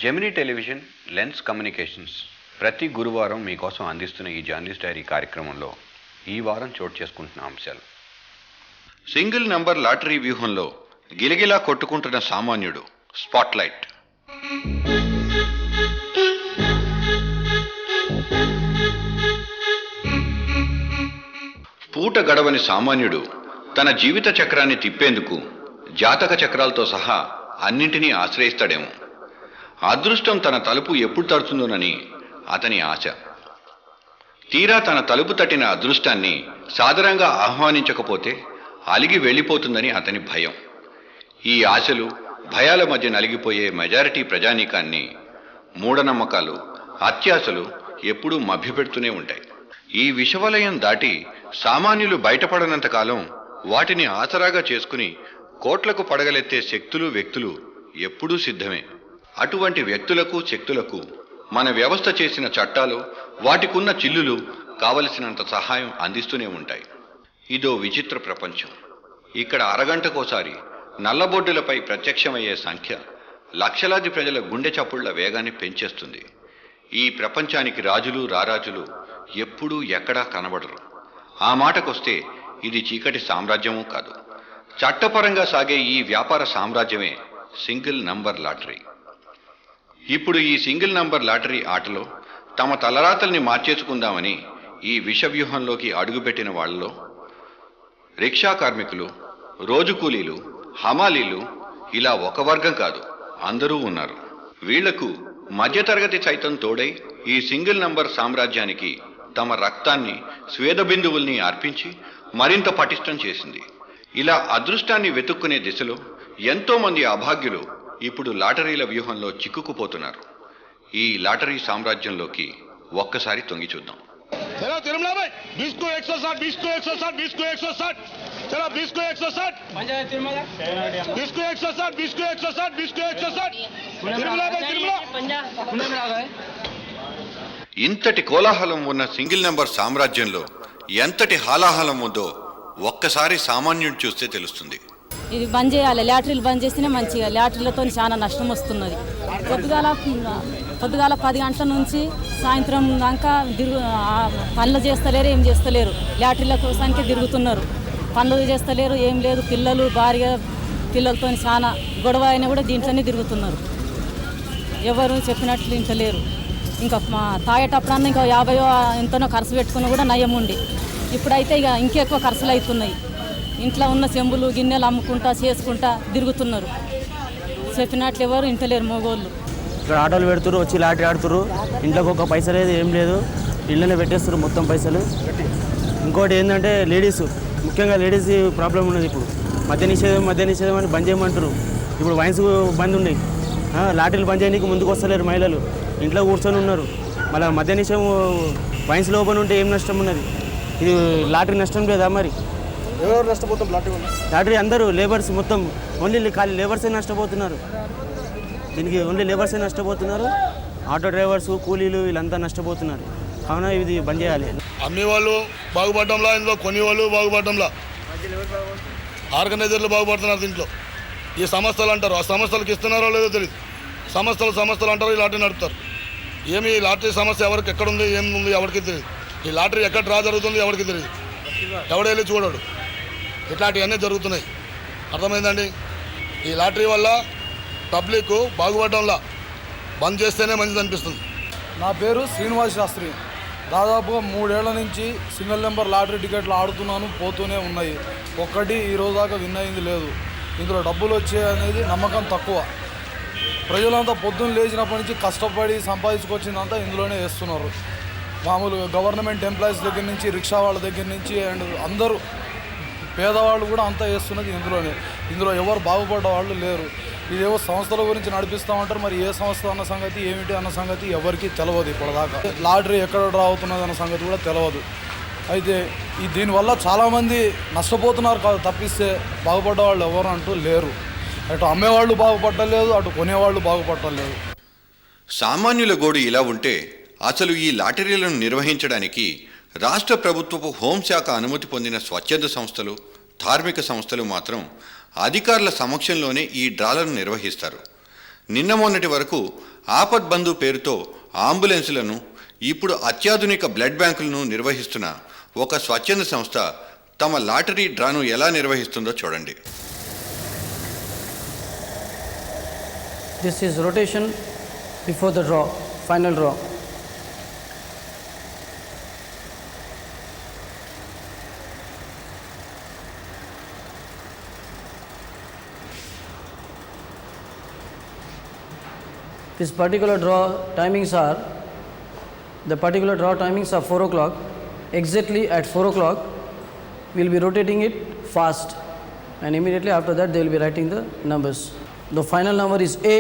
Gemini television lens communications ప్రతి గురువారం మీకోసం అందిస్తున్న ఈ జర్నలిస్ట్ డైరీ కార్యక్రమంలో ఈ వారం చోటు చేసుకుంటున్న అంశాలు: సింగిల్ నంబర్ లాటరీ వ్యూహంలో గిలగిలా కొట్టుకుంటున్న సామాన్యుడు స్పాట్లైట్. పూట గడవని సామాన్యుడు తన జీవిత చక్రాన్ని తిప్పేందుకు జాతక చక్రాలతో సహా అన్నింటినీ ఆశ్రయిస్తాడేమో. అదృష్టం తన తలుపు ఎప్పుడు తడుతుందోనని అతని ఆశ. తీరా తన తలుపు తట్టిన అదృష్టాన్ని సాదరంగా ఆహ్వానించకపోతే అలిగి వెళ్ళిపోతుందని అతని భయం. ఈ ఆశలు భయాల మధ్య నలిగిపోయే మెజారిటీ ప్రజానీకాన్ని మూఢనమ్మకాలు, అత్యాశలు ఎప్పుడూ మభ్యపెడుతూనే ఉంటాయి. ఈ విషవలయం దాటి సామాన్యులు బయటపడనంతకాలం వాటిని ఆసరాగా చేసుకుని కోట్లకు పడగలెత్తే శక్తులు, వ్యక్తులు ఎప్పుడూ సిద్ధమే. అటువంటి వ్యక్తులకు, శక్తులకు మన వ్యవస్థ చేసిన చట్టాలు, వాటికున్న చిల్లులు కావలసినంత సహాయం అందిస్తూనే ఉంటాయి. ఇదో విచిత్ర ప్రపంచం. ఇక్కడ అరగంటకోసారి నల్లబొడ్డులపై ప్రత్యక్షమయ్యే సంఖ్య లక్షలాది ప్రజల గుండె చప్పుళ్ల వేగాన్ని పెంచేస్తుంది. ఈ ప్రపంచానికి రాజులు, రారాజులు ఎప్పుడూ ఎక్కడా కనబడరు. ఆ మాటకొస్తే ఇది చీకటి సామ్రాజ్యమూ కాదు. చట్టపరంగా సాగే ఈ వ్యాపార సామ్రాజ్యమే సింగిల్ నంబర్ లాటరీ. ఇప్పుడు ఈ సింగిల్ నంబర్ లాటరీ ఆటలో తమ తలరాతల్ని మార్చేసుకుందామని ఈ విషవ్యూహంలోకి అడుగుపెట్టిన వాళ్లలో రిక్షా కార్మికులు, రోజు కూలీలు, హమాలీలు ఇలా ఒక వర్గం కాదు, అందరూ ఉన్నారు. వీళ్లకు మధ్యతరగతి సైతం తోడై ఈ సింగిల్ నంబర్ సామ్రాజ్యానికి తమ రక్తాన్ని, స్వేద బిందువుల్ని అర్పించి మరింత పటిష్టం చేసింది. ఇలా అదృష్టాన్ని వెతుక్కునే దిశలో ఎంతో మంది అభాగ్యులు ఇప్పుడు లాటరీల వ్యూహంలో చిక్కుకుపోతున్నారు. ఈ లాటరీ సామ్రాజ్యంలోకి ఒక్కసారి తొంగి చూద్దాం. ఇంతటి కోలాహలం ఉన్న సింగిల్ నెంబర్ సామ్రాజ్యంలో ఎంతటి హాలాహలం ఉందో ఒక్కసారి సామాన్యుడు చూస్తే తెలుస్తుంది. ఇది బంద్ చేయాలి, లాటరీలు బంద్ చేస్తేనే మంచిగా. లాటరీలతో చాలా నష్టం వస్తున్నది. పొద్దుగాల 10 గంటల నుంచి సాయంత్రం దాకా పనులు చేస్తలేరు, ఏం చేస్తలేరు. లాటరీల కోసానికే తిరుగుతున్నారు. పనులు చేస్తలేరు, ఏం లేదు. పిల్లలు, భార్య పిల్లలతో చాలా గొడవ అయినా కూడా దీంట్లోనే తిరుగుతున్నారు. ఎవరు చెప్పినట్లు ఇంటలేరు. ఇంకా తాగేటప్పుడన్నా ఇంకా 50 ఎంతనో ఖర్చు పెట్టుకుని కూడా నయం ఉండి, ఇప్పుడైతే ఇక ఇంకెక్కువ ఖర్చులు అవుతున్నాయి. ఇంట్లో ఉన్న చెంబులు, గిన్నెలు అమ్ముకుంటా చేసుకుంటా తిరుగుతున్నారు. చెప్పినట్లు ఎవరు ఇంటలేరు మగోళ్ళు. ఇక్కడ ఆటోలు పెడుతురు, వచ్చి లాటరీ ఆడుతురు. ఇంట్లోకి ఒక పైస లేదు, ఏం లేదు. ఇళ్ళనే పెట్టేస్తారు మొత్తం పైసలు. ఇంకోటి ఏంటంటే లేడీస్, ముఖ్యంగా లేడీస్ ప్రాబ్లం ఉన్నది. ఇప్పుడు మద్య నిషేధం అని బంద్ చేయమంటారు. ఇప్పుడు వైన్స్ బంద్ ఉన్నాయి, లాటరీలు బంద్ చేయడానికి ముందుకు వస్తలేరు మహిళలు. ఇంట్లో కూర్చొని ఉన్నారు. మళ్ళీ మద్య నిషేధం వైన్స్ లోపల ఉంటే ఏం నష్టం ఉన్నది? ఇది లాటరీ నష్టం లేదా? మరి ఎవరు నష్టపోతాం? లాటరీ అందరూ లేబర్స్, మొత్తం ఓన్లీ ఖాళీ లేబర్సే నష్టపోతున్నారు. దీనికి ఓన్లీ లేబర్సే నష్టపోతున్నారు. ఆటో డ్రైవర్స్, కూలీలు వీళ్ళంతా నష్టపోతున్నారు. కావున ఇది బంద్ చేయాలి. అమ్మే వాళ్ళు బాగుపడటంలా, ఇందులో కొన్ని వాళ్ళు బాగుపడటంలా, ఆర్గనైజర్లు బాగుపడుతున్నారు. దీంట్లో ఈ సంస్థలు అంటారు, ఆ సంస్థలకు ఇస్తున్నారో లేదో తెలియదు. సంస్థలు అంటారు, ఈ లాటరీ నడుపుతారు. ఏమి ఈ లాటరీ సమస్య ఎవరికి ఎక్కడుంది, ఏముంది ఎవరికి తెలియదు. ఈ లాటరీ ఎక్కడ డ్రా జరుగుతుంది ఎవరికి తెలియదు. ఎవడెళ్ళి చూడడు. ఇట్లాంటివన్నీ జరుగుతున్నాయి. అర్థమైందండి? ఈ లాటరీ వల్ల పబ్లిక్ బాగుపడడంలా, బంద్ చేస్తేనే మంచిది అనిపిస్తుంది. నా పేరు శ్రీనివాస్ శాస్త్రి. దాదాపుగా 3 ఏళ్ల నుంచి సింగిల్ నెంబర్ లాటరీ టికెట్లు ఆడుతున్నాను, పోతూనే ఉన్నాయి. ఒక్కటి ఈ రోజు దాకా విన్ అయింది లేదు. ఇందులో డబ్బులు వచ్చే అనేది నమ్మకం తక్కువ. ప్రజలంతా పొద్దున్న లేచినప్పటి నుంచి కష్టపడి సంపాదించుకొచ్చిందంతా ఇందులోనే వేస్తున్నారు. మామూలు గవర్నమెంట్ ఎంప్లాయీస్ దగ్గర నుంచి, రిక్షా వాళ్ళ దగ్గర నుంచి, అండ్ అందరూ పేదవాళ్ళు కూడా అంతా వేస్తున్నది ఇందులోనే. ఇందులో ఎవరు బాగుపడ్డ వాళ్ళు లేరు. ఇదేవో సంస్థల గురించి నడిపిస్తామంటారు, మరి ఏ సంస్థ అన్న సంగతి, ఏమిటి అన్న సంగతి ఎవరికి తెలియదు. ఇప్పటిదాకా లాటరీ ఎక్కడ డ్రా అవుతున్నది అన్న సంగతి కూడా తెలియదు. అయితే దీనివల్ల చాలామంది నష్టపోతున్నారు కాదు, తప్పిస్తే బాగుపడ్డ వాళ్ళు ఎవరు అంటూ లేరు. అటు అమ్మేవాళ్ళు బాగుపడలేదు, అటు కొనేవాళ్ళు బాగుపడలేదు. సామాన్యుల గోడు ఇలా ఉంటే అసలు ఈ లాటరీలను నిర్వహించడానికి రాష్ట్ర ప్రభుత్వపు హోంశాఖ అనుమతి పొందిన స్వచ్ఛంద సంస్థలు, ధార్మిక సంస్థలు మాత్రం అధికారుల సమక్షంలోనే ఈ డ్రాలను నిర్వహిస్తారు. నిన్న మొన్నటి వరకు ఆపద్ బంధు పేరుతో అంబులెన్సులను, ఇప్పుడు అత్యాధునిక బ్లడ్ బ్యాంకులను నిర్వహిస్తున్న ఒక స్వచ్ఛంద సంస్థ తమ లాటరీ డ్రాను ఎలా నిర్వహిస్తుందో చూడండి. This is rotation before the draw, final draw. This particular draw timings are, the particular draw timings are 4 o'clock. Exactly at 4 o'clock, we will be rotating it fast, and immediately after that they will be writing the numbers. The final number is A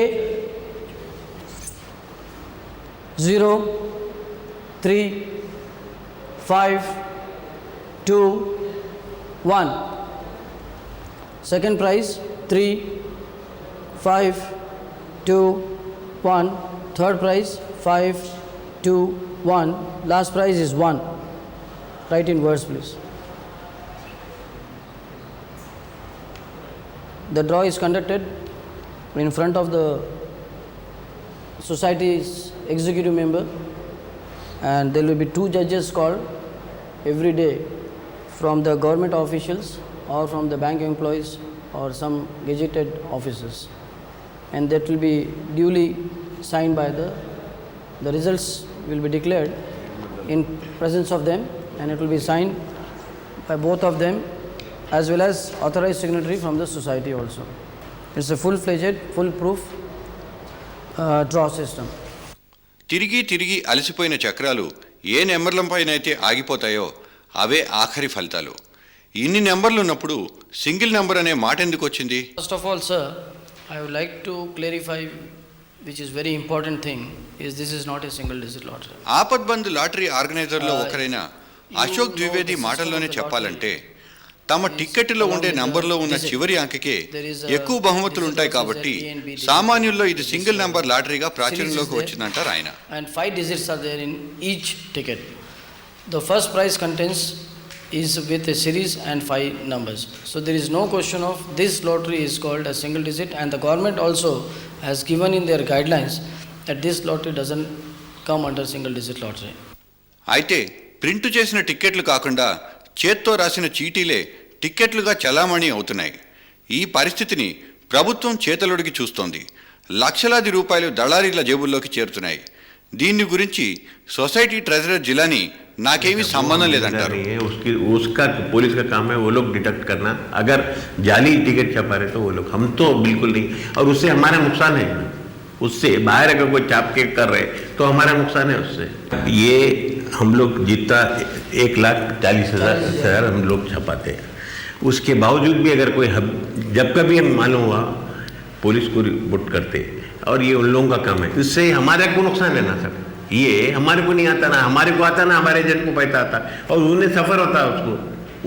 0 3 5 2 1. Second prize 3 5 2 1. Third prize 5 2 1. Last prize is 1. Write in words, please. The draw is conducted in front of the society's executive member, and there will be 2 judges called every day from the government officials or from the bank employees or some gazetted officers, and that will be duly signed by the results will be declared in presence of them, and it will be signed by both of them as well as authorized signatory from the society also. It's a full-fledged, full-proof draw system. తిరిగి తిరిగి అలసిపోయిన చక్రాలు ఏ నెంబర్లపైనైతే ఆగిపోతాయో అవే ఆఖరి ఫలితాలు. ఇన్ని నెంబర్లు ఉన్నప్పుడు single number అనే మాట ఎందుకు వచ్చింది? First of all, sir, I would like to clarify, which is very important thing, is this is not a single digit lottery. ఆపద్ బంద్ లాటరీ ఆర్గనైజర్లో ఒకరైన అశోక్ ద్వివేది మాటల్లోనే చెప్పాలంటే, తమ టిక్కెట్లో ఉండే నంబర్లో ఉన్న చివరి అంకెకే ఎక్కువ బహుమతులు ఉంటాయి కాబట్టి సామాన్యుల్లో ఇది సింగిల్ నెంబర్ లాటరీగా ప్రాచుర్యంలోకి వచ్చిందంటారు ఆయన. And 5 digits are there in each ticket. The first prize contains is with a series and 5 numbers. So there is no question of this lottery is called a single digit, and the government also has given in their guidelines that this lottery doesn't come under single digit lottery. అయితే print చేసిన టిక్కెట్లు కాకుండా చేత్తో రాసిన చీటీలే టిక్కెట్లుగా చలామణి అవుతున్నాయి. ఈ పరిస్థితిని ప్రభుత్వం చేతలుడికి చూస్తోంది. లక్షలాది రూపాయలు దళారీల జేబుల్లోకి చేరుతున్నాయి. దీని గురించి సొసైటీ ట్రెజరర్ జిలానీ నాకేమీ సంబంధం లేదంటారు. उसका पुलिस का काम है, वो लोग डिटेक्ट करना. अगर जाली टिकट छपा रहे तो वो लोग, हम तो बिल्कुल नहीं. और उससे हमारा नुकसान है. उससे बाहर अगर कोई चाप के कर रहे तो हमारा नुकसान है उससे. ये हम लोग जितना 1,40,000 हम लोग छपाते हैं, उसके बावजूद भी अगर कोई जब कभी हम मालूम हुआ पुलिस को रिपोर्ट करते, और ये उन लोगों का काम है. इससे हमारे को नुकसान है ना सर. ये हमारे को नहीं आता ना, हमारे को आता ना, हमारे एजेंट को पैसा आता, और उन्हें सफ़र होता है उसको.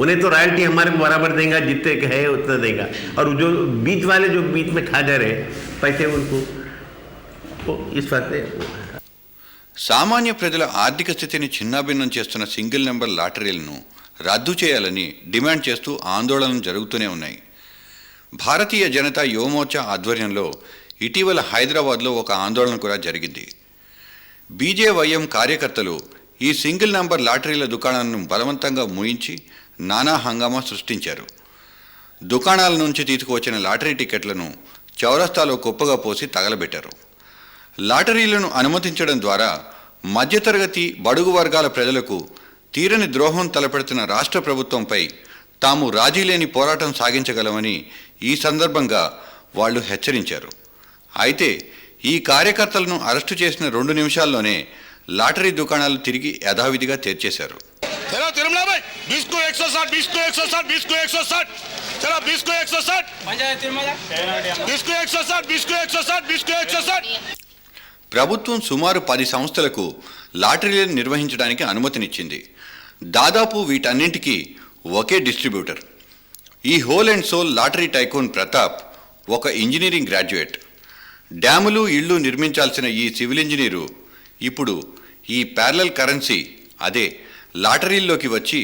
उन्हें तो रॉयल्टी हमारे को बराबर देगा, जितने है उतना देगा. और जो बीच वाले जो बीच में खा जा रहे पैसे उनको इस बात से. సామాన్య ప్రజల ఆర్థిక స్థితిని చిన్నాభిన్నం చేస్తున్న సింగిల్ నెంబర్ లాటరీలను రద్దు చేయాలని డిమాండ్ చేస్తూ ఆందోళనలు జరుగుతూనే ఉన్నాయి. భారతీయ జనతా యువమోర్చా ఆధ్వర్యంలో ఇటీవల హైదరాబాద్లో ఒక ఆందోళన కూడా జరిగింది. బీజేవైఎం కార్యకర్తలు ఈ సింగిల్ నంబర్ లాటరీల దుకాణాలను బలవంతంగా మూయించి నానా హంగామా సృష్టించారు. దుకాణాల నుంచి తీసుకువచ్చిన లాటరీ టికెట్లను చౌరస్తాలో కుప్పగా పోసి తగలబెట్టారు. లాటరీలను అనుమతించడం ద్వారా మధ్యతరగతి బడుగు వర్గాల ప్రజలకు తీరని ద్రోహం తలపెడుతున్న రాష్ట్ర ప్రభుత్వంపై తాము రాజీలేని పోరాటం సాగించగలమని ఈ సందర్భంగా వాళ్ళు హెచ్చరించారు. అయితే ఈ కార్యకర్తలను అరెస్టు చేసిన 2 నిమిషాల్లోనే లాటరీ దుకాణాలు తిరిగి యథావిధిగా తెరిచేశారు. ప్రభుత్వం సుమారు 10 సంస్థలకు లాటరీలను నిర్వహించడానికి అనుమతినిచ్చింది. దాదాపు వీటన్నింటికీ ఒకే డిస్ట్రిబ్యూటర్. ఈ whole and sole lottery tycoon Pratap ఒక ఇంజనీరింగ్ గ్రాడ్యుయేట్. డ్యాములు ఇళ్ళు నిర్మించాల్సిన ఈ సివిల్ ఇంజనీరు ఇప్పుడు ఈ ప్యారలల్ కరెన్సీ అదే లాటరీల్లోకి వచ్చి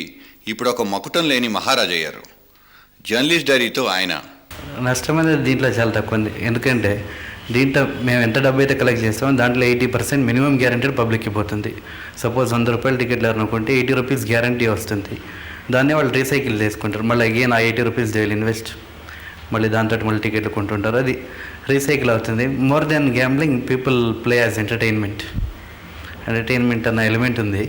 ఇప్పుడు ఒక మకుటం లేని మహారాజయ్యారు. జర్నలిస్ట్ డైరీతో ఆయన నష్టం అనేది దీంట్లో చాలా తక్కువ ఉంది. ఎందుకంటే దీంట్లో మేము ఎంత డబ్బు అయితే కలెక్ట్ చేస్తామో దాంట్లో 80% మినిమం గ్యారంటీ పబ్లిక్కి పోతుంది. సపోజ్ 100 రూపాయలు టికెట్లు అనుకుంటే 80 రూపీస్ గ్యారంటీ వస్తుంది. దాన్నే వాళ్ళు రీసైకిల్ చేసుకుంటారు. మళ్ళీ అగైన్ ఆ 80 రూపీస్ దే విల్ ఇన్వెస్ట్, మళ్ళీ దాంతో మళ్ళీ టికెట్లు కొంటుంటారు. అది రీసైకిల్ అవుతుంది. More than gambling people play as entertainment అన్న ఎలిమెంట్ ఉంది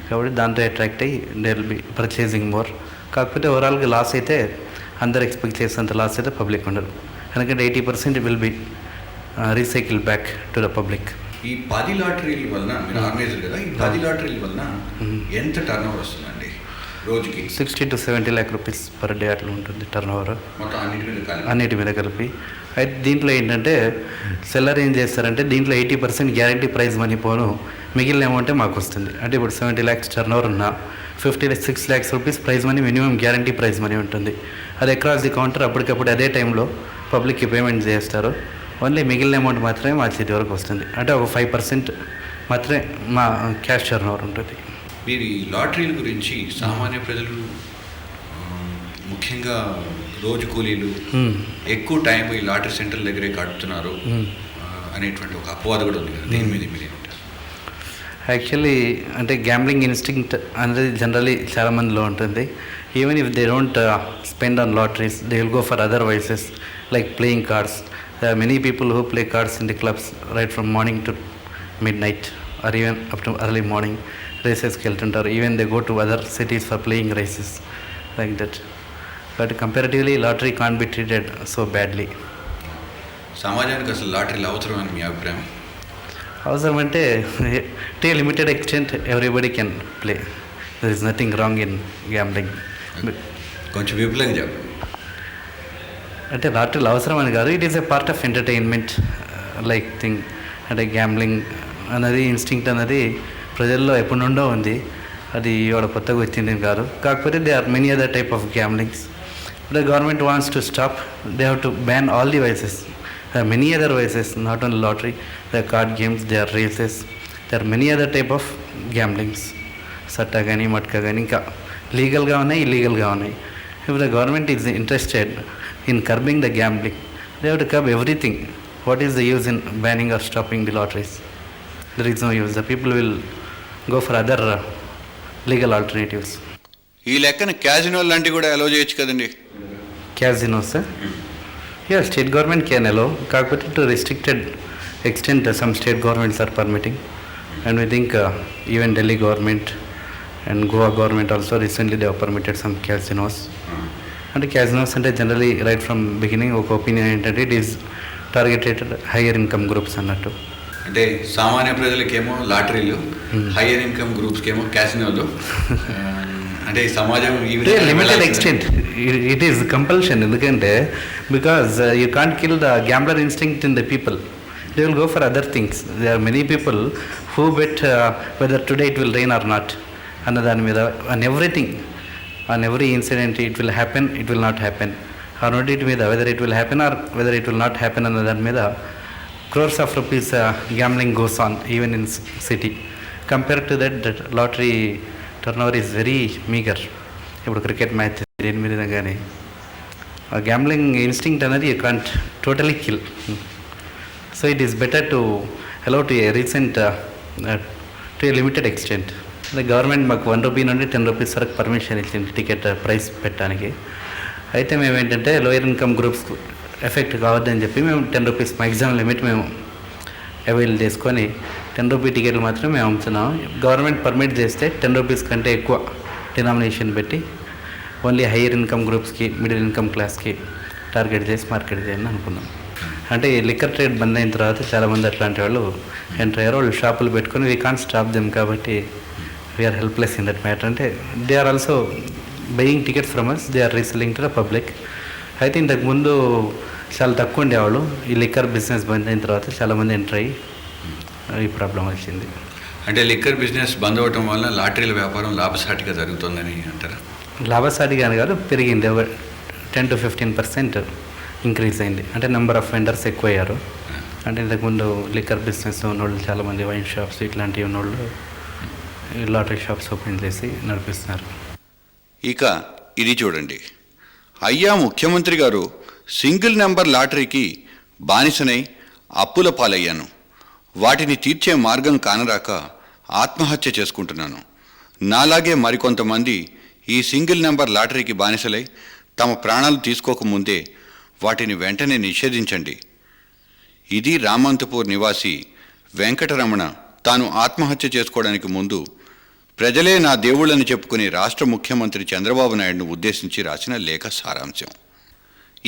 కాబట్టి దాంతో అట్రాక్ట్ అయ్యి they will be purchasing more. కాకపోతే ఓవరాల్గా లాస్ అయితే అందరు ఎక్స్పెక్ట్ చేసేంత లాస్ అయితే పబ్లిక్ ఉండదు. ఎందుకంటే 80% will be recycle back to the public. ఈ 10 లాటరీల వలన మీరు ఆర్గనైజర్ కదా, ఈ 10 లాటరీల వలన ఎంత టర్న్ ఓవర్ వస్తుందండి రోజుకి? 60 to 70 lakh rupees per day అట్లా ఉంటుంది టర్న్ ఓవర్, మొత్తం అన్నిటి మీద కలిపి. అయితే దీంట్లో ఏంటంటే సెల్లర్ ఏం చేస్తారంటే దీంట్లో 80% గ్యారంటీ ప్రైజ్ మనీ పోను, మిగిలిన అమౌంటే మాకు వస్తుంది. అంటే ఇప్పుడు 70 lakhs టర్న్ ఓవర్ ఉన్నా 56 lakhs rupees prize money minimum guarantee prize money ఉంటుంది. అది అక్రాస్ ది కౌంటర్ అప్పటికప్పుడు అదే టైంలో పబ్లిక్కి పేమెంట్ చేస్తారు. ఓన్లీ మిగిలిన అమౌంట్ మాత్రమే మా చేతి వరకు వస్తుంది. అంటే ఒక 5% మాత్రమే మా క్యాష్ టర్న్ ఓవర్ ఉంటుంది. మీరు ఈ లాటరీల గురించి సామాన్య ప్రజలు ముఖ్యంగా రోజు కూలీలు ఎక్కువ టైం ఈ లాటరీ సెంటర్ దగ్గరే గడుపుతున్నారు అనేటువంటి ఒక అపవాదు కూడా ఉంది కదా, దీని మీద మీరు ఏమంటారు? యాక్చువల్లీ అంటే గ్యాంబ్లింగ్ ఇన్స్టింక్ట్ అనేది జనరలీ చాలామందిలో ఉంటుంది. Even if they don't spend on lotteries they will go for other vices like playing cards. There are many people who play cards in the clubs right from morning to midnight or even up to early morning. Races keltuntaru. Even they go to other cities for playing races like that. But comparatively, lottery can't be treated so badly. సమాజానికి అసలు లాటరీలు అవసరం అని మీ అభిప్రాయం? అవసరం అంటే to a limited extent everybody can play. There is nothing wrong in gambling. కొంచెం విపులంగా చెప్పండి. అంటే లాటరీలు అవసరం అని కాదు, it is a part of entertainment like thing. అంటే గ్యాంబ్లింగ్ అనేది ఇన్స్టింక్ట్ అనేది ప్రజల్లో ఎప్పటి నుండో ఉంది, అది ఇవాళ కొత్తగా వచ్చింది కాదు. కాకపోతే they are many other type of gamblings. The government wants to stop, they have to ban all the vices. They are many other vices, not only lottery. They are card games, they are races, they are many other type of gamblings. సట్టా కానీ మట్కా కానీ ఇంకా లీగల్గా ఉన్నాయి, ఇల్లీగల్గా ఉన్నాయి. If the government is interested in curbing the gambling, they have to curb everything. What is the use in banning or stopping the lotteries? There is no use. The people will go for other legal alternatives. ఈ లెక్కన casino లాంటివి కూడా అలో చేయొచ్చు కదండి? Casinos, sir? Yeah, state government can allow. కాకపోతే to restricted extent some state governments are permitting. And we think even Delhi government and Goa government also recently they have permitted some casinos. అంటే casinos అంటే generally right from beginning ఒక opinion ఏంటంటే it is targeted higher income groups అన్నట్టు. అంటే సామాన్య ప్రజలకేమో లాటరీలు, higher income గ్రూప్స్కి ఏమో క్యాసినోలు. అంటే ఈ సమాజం limited extent it is compulsion. ఎందుకంటే because you can't kill the gambler instinct in the people. They will go for other things. They are many people who bet whether today it will rain or not అన్న దాని మీద, and everything on every incident it will happen, it will not happen, or not it మీద whether it will happen or whether it will not happen అన్న దాని మీద crores of rupees gambling goes on even in city. Compared to that lottery turnover is very meager. ఇప్పుడు cricket match దేని మీద కానీ ఆ gambling instinct అనేది you can't totally kill. So it is better to allow to A recent to a limited extent. Government మాకు 1 rupee నుండి 10 rupees వరకు permission ఇచ్చింది టికెట్ ప్రైస్ పెట్టడానికి. అయితే మేము ఏంటంటే లోయర్ ఇన్కమ్ గ్రూప్స్ ఎఫెక్ట్ కావద్దని చెప్పి మేము 10 రూపీస్ మ్యాక్సిమం లిమిట్ మేము అవైల్ చేసుకొని 10 రూపీ టికెట్లు మాత్రమే మేము అమ్ముతున్నాం. గవర్నమెంట్ పర్మిట్ చేస్తే 10 రూపీస్ కంటే ఎక్కువ డినామినేషన్ పెట్టి ఓన్లీ హయ్యర్ ఇన్కమ్ గ్రూప్స్కి, మిడిల్ ఇన్కమ్ క్లాస్కి టార్గెట్ చేసి మార్కెట్ చేయాలని అనుకున్నాం. అంటే ఈ లిక్కర్ ట్రేడ్ బంద్ అయిన తర్వాత చాలామంది అట్లాంటి వాళ్ళు ఎంటర్ అయ్యారు. వాళ్ళు షాపులు పెట్టుకొని వీ కాంట్ స్టాప్ దెమ్. కాబట్టి we are helpless in that matter. అంటే they are also buying tickets from us, they are reselling to the public. అయితే ఇంతకుముందు చాలా తక్కువ ఉండేవాళ్ళు. ఈ లిక్కర్ బిజినెస్ బంద్ అయిన తర్వాత చాలామంది ఎంటర్ అయ్యి ఈ ప్రాబ్లం వచ్చింది. అంటే లిక్కర్ బిజినెస్ బంద్ అవ్వటం వల్ల లాటరీల వ్యాపారం లాభసాటిగా జరుగుతుందని అంటారా? లాభసాటిగా అని కాదు, పెరిగింది. ఒక 10 to 15% ఇంక్రీజ్ అయింది. అంటే నెంబర్ ఆఫ్ వెండర్స్ ఎక్కువ అయ్యారు. అంటే ఇంతకుముందు లిక్కర్ బిజినెస్ ఉన్నోళ్ళు చాలామంది వైన్ షాప్స్ ఇట్లాంటివి ఉన్నోళ్ళు లాటరీ షాప్స్ ఓపెన్ చేసి నడిపిస్తున్నారు. ఇక ఇది చూడండి, అయ్యా ముఖ్యమంత్రి గారు సింగిల్ నెంబర్ లాటరీకి బానిసనై అప్పుల పాలయ్యాను. వాటిని తీర్చే మార్గం కానరాక ఆత్మహత్య చేసుకుంటున్నాను. నాలాగే మరికొంతమంది ఈ సింగిల్ నెంబర్ లాటరీకి బానిసలై తమ ప్రాణాలు తీసుకోకముందే వాటిని వెంటనే నిషేధించండి. ఇది రామంతపూర్ నివాసి వెంకటరమణ తాను ఆత్మహత్య చేసుకోవడానికి ముందు ప్రజలే నా దేవుళ్ళని చెప్పుకునే రాష్ట్ర ముఖ్యమంత్రి చంద్రబాబు నాయుడును ఉద్దేశించి రాసిన లేఖ సారాంశం.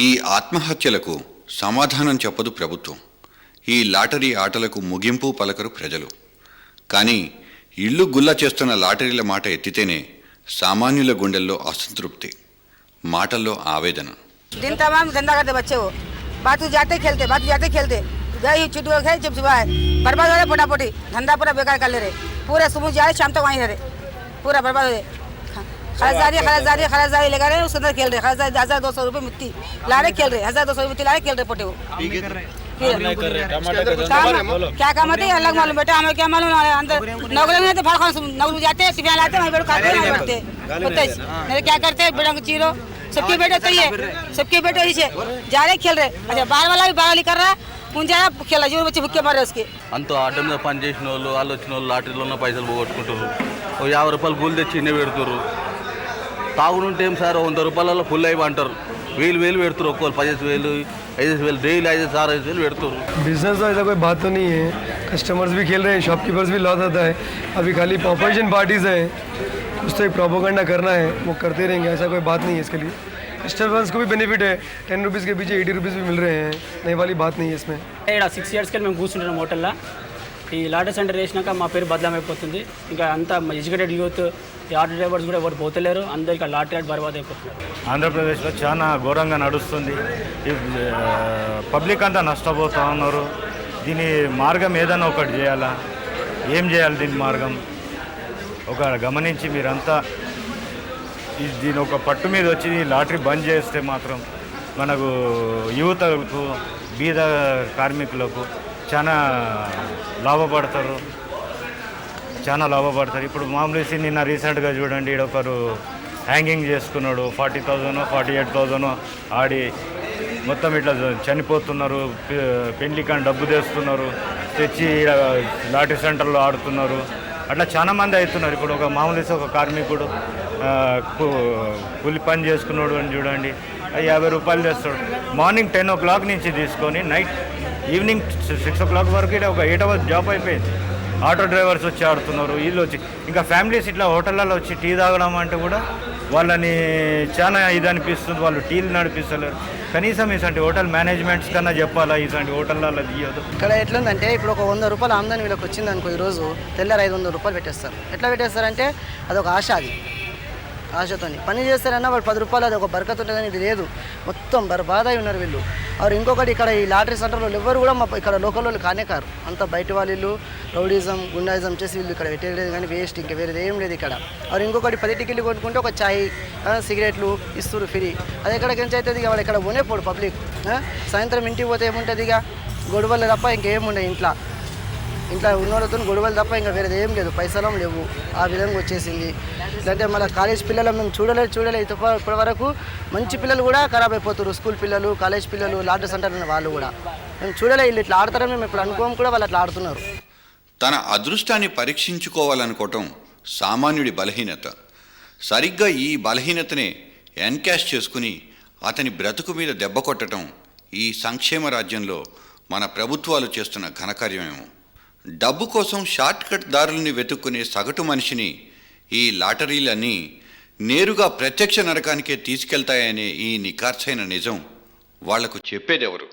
ఈ ఆత్మహత్యలకు సమాధానం చెప్పదు ప్రభుత్వం. ఈ లాటరీ ఆటలకు ముగింపు పలకరు ప్రజలు. కానీ ఇళ్ళు గుల్ల చేస్తున్న లాటరీల మాట ఎత్తితేనే సామాన్యుల గుండెల్లో అసంతృప్తి, మాటల్లో ఆవేదన. दिन तमाम धंधा करते बच्चे वो बातू जाते खेलते गई चिट गए जब सुबह बर्बाद हो रहे फटाफटी धंधा पूरा बेकार कर ले रहे पूरा सुबह जा रहे शाम तक वहीं रहे पूरा बर्बाद हो रहे खराजारी लगा रहे उसके अंदर खेल रहे 1200 रुपये मिट्टी ला रहे खेल रहे 1200 रुपये मिट्टी ला रहे खेल रहे पोटे वो क्या काम होते अलग मालूम बेटा हमें क्या मालूम अंदर नौकरी में तो नौकरी जाते सिपिया लाते वहीं बैठ खाते वहीं बैठते नहीं क्या करते बेटा को चीरो सबके बेटे तो ये सबके बेटे इसे जा रहे खेल रहे अच्छा बाहर वाला भी बाहर कर रहा है उन जा रहा खेला जो बच्चे भुक्के मार रहे उसके అంత అడ్డ మీద పని చేసిన వాళ్ళు వాళ్ళు వచ్చిన వాళ్ళు లాటరీలో ఉన్న పైసలు పోగొట్టుకుంటారు. ఓ 50 రూపాయలు కూలి తెచ్చి ఇన్నే పెడుతున్నారు. తాగునుంటే ఏం సార్ 100 రూపాయలలో ఫుల్ అయ్యి అంటారు. 1000 పెడుతున్నారు. ఒక్కోళ్ళు 15,000 5,000 డైలీ 5,000 పెడుతున్నారు. बिजनेस तो ऐसा कोई बात तो नहीं है. कस्टमर्स भी खेल रहे हैं, शॉपकीपर्स भी लॉस आता है. अभी खाली ऑपोजिशन पार्टीज हैं, कुछ तो एक प्रोपोगंडा करना है वो करते रहेंगे, ऐसा कोई बात नहीं है इसके लिए. कस्टमर्स को भी बेनिफिट है. 10 रुपीज़ के पीछे 80 रुपीज़ भी मिल रहे हैं. नई वाली बात नहीं है इसमें. 6 ఇయర్స్కి మేము కూర్చుంటున్నాం హోటల్లో. ఈ లాటరీ సెంటర్ వేసినాక మా పేరు బదలామైపోతుంది. ఇంకా అంతా ఎడ్యుకేటెడ్ యూత్ ఈ ఆటో డ్రైవర్స్ కూడా ఎవరు పోతలేరు. అందరు ఇక్కడ లాటరీ ఆడి బర్బాద్ అయిపోతున్నారు. ఆంధ్రప్రదేశ్లో చాలా ఘోరంగా నడుస్తుంది. పబ్లిక్ అంతా నష్టపోతూ ఉన్నారు. దీని మార్గం ఏదైనా ఒకటి చేయాలా, ఏం చేయాలి దీని మార్గం ఒక గమనించి మీరంతా దీని ఒక పట్టు మీద వచ్చి లాటరీ బంద్ చేస్తే మాత్రం మనకు యువతకు బీద కార్మికులకు చాలా లాభపడతారు. ఇప్పుడు మామూలు నిన్న రీసెంట్గా చూడండి, ఒకరు హ్యాంగింగ్ చేసుకున్నాడు. 40,000 48,000 ఆడి మొత్తం ఇట్లా చనిపోతున్నారు. పెళ్లికని డబ్బు తెస్తున్నారు, తెచ్చి లాటరీ సెంటర్లో ఆడుతున్నారు. అట్లా చాలా మంది అవుతున్నారు. ఇప్పుడు ఒక మామూలు ఒక కార్మికుడు కూలి పని చేసుకున్నాడు అని చూడండి, 50 రూపాయలు తెస్తాడు. మార్నింగ్ 10 o'clock నుంచి తీసుకొని ఈవినింగ్ 6 o'clock వరకు ఒక 8 hours జాబ్ అయిపోయింది. ఆటో డ్రైవర్స్ వచ్చి ఆడుతున్నారు, వీళ్ళు వచ్చి ఇంకా ఫ్యామిలీస్ ఇట్లా హోటళ్ళలో వచ్చి టీ తాగడం అంటే కూడా వాళ్ళని చాలా ఇది అనిపిస్తుంది. వాళ్ళు టీలు నడిపిస్తలేరు. కనీసం ఇలాంటి హోటల్ మేనేజ్మెంట్స్ కన్నా చెప్పాలా, ఇలాంటి హోటళ్ళలో తీయదు. ఇక్కడ ఎట్లుందంటే ఇప్పుడు ఒక 100 రూపాయలు ఆమ్దాని వీళ్ళకి వచ్చింది అనుకో, ఈరోజు తెల్లారి 500 రూపాయలు పెట్టేస్తారు. ఎట్లా పెట్టేస్తారంటే అదొక ఆశ, ఆశతో పని చేస్తారన్నా వాళ్ళు 10 రూపాయలు అది ఒక బరకత్ ఉంటుందని ఇది లేదు. మొత్తం బర్బాద్ అయి ఉన్నారు వీళ్ళు. और ఇంకొకటి ఇక్కడ ఈ లాటరీ సెంటర్లో ఎవరు కూడా మా ఇక్కడ లోకల్ వాళ్ళు కానే కారు. అంత బయట వాళ్ళు రౌడీజం గుండాయిజం చేసి వీళ్ళు ఇక్కడ పెట్టేది కానీ వేస్ట్, ఇంకా వేరేది ఏం లేదు ఇక్కడ. और ఇంకొకటి 10 టికెట్లు కొనుక్కుంటే ఒక చాయ్ సిగరెట్లు ఇస్తారు ఫ్రీ. అది ఎక్కడికి అవుతుంది ఇక వాళ్ళు ఇక్కడ పోనే పోడు పబ్లిక్. సాయంత్రం ఇంటికి పోతే ఏముంటుంది ఇక గొడవలు తప్ప ఇంకేముండవు. ఇంట్లో ఉన్నోళ్ళతో గొడవలు తప్ప ఇంకా వేరేది ఏం లేదు, పైసలం లేవు. ఆ విధంగా వచ్చేసింది. లేదంటే మన కాలేజ్ పిల్లలు మేము చూడలేదు ఇప్పటి వరకు మంచి పిల్లలు కూడా ఖరాబ్ అయిపోతారు. స్కూల్ పిల్లలు, కాలేజ్ పిల్లలు, లాటరీ సెంటర్ ఉన్న వాళ్ళు కూడా మేము చూడలే. వీళ్ళు ఇట్లా ఆడతారని మేము ఇప్పుడు అనుకోం కూడా, వాళ్ళు అట్లా ఆడుతున్నారు. తన అదృష్టాన్ని పరీక్షించుకోవాలనుకోవటం సామాన్యుడి బలహీనత. సరిగ్గా ఈ బలహీనతనే ఎన్కాష్ చేసుకుని అతని బ్రతుకు మీద దెబ్బ కొట్టడం ఈ సంక్షేమ రాజ్యంలో మన ప్రభుత్వాలు చేస్తున్న ఘనకార్యమేమో. డబ్బు కోసం షార్ట్ కట్ దారుల్ని వెతుక్కునే సగటు మనిషిని ఈ లాటరీలన్నీ నేరుగా ప్రత్యక్ష నరకానికే తీసుకెళ్తాయనే ఈ నిఖార్సైన నిజం వాళ్లకు చెప్పేదెవరు?